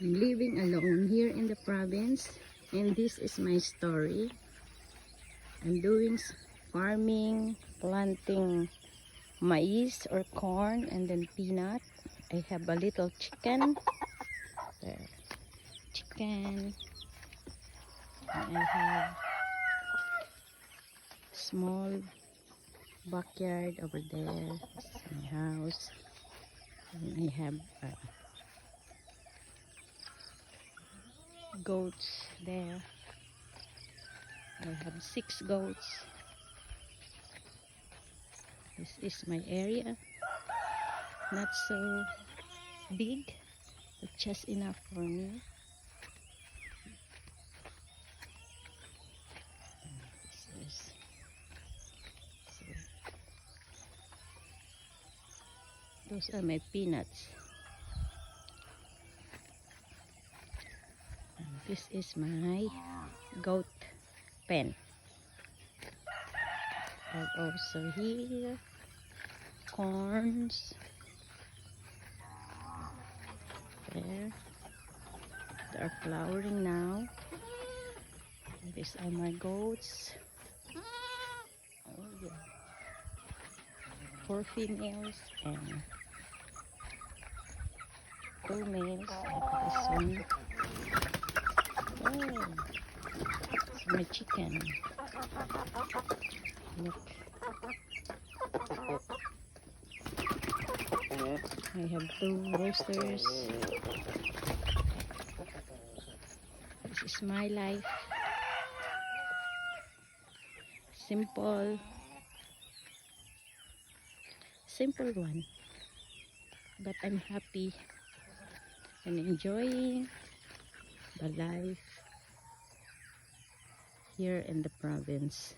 I'm living alone here in the province, and this is my story. I'm doing farming, planting maize or corn, and then peanut. I have a little chicken. There, chicken. And I have small backyard over there. This is my house. And I have goats there. I have 6 goats. This is my area. Not so big, but just enough for me. Those are my peanuts. And this is my goat pen. And also here, corns. There. They are flowering now. And these are my goats. Oh, yeah. 4 females and 2 males. This one. Oh, it's my chicken. Look. I have 2 roosters. This is my life. Simple one, but I'm happy and enjoying the life here in the province.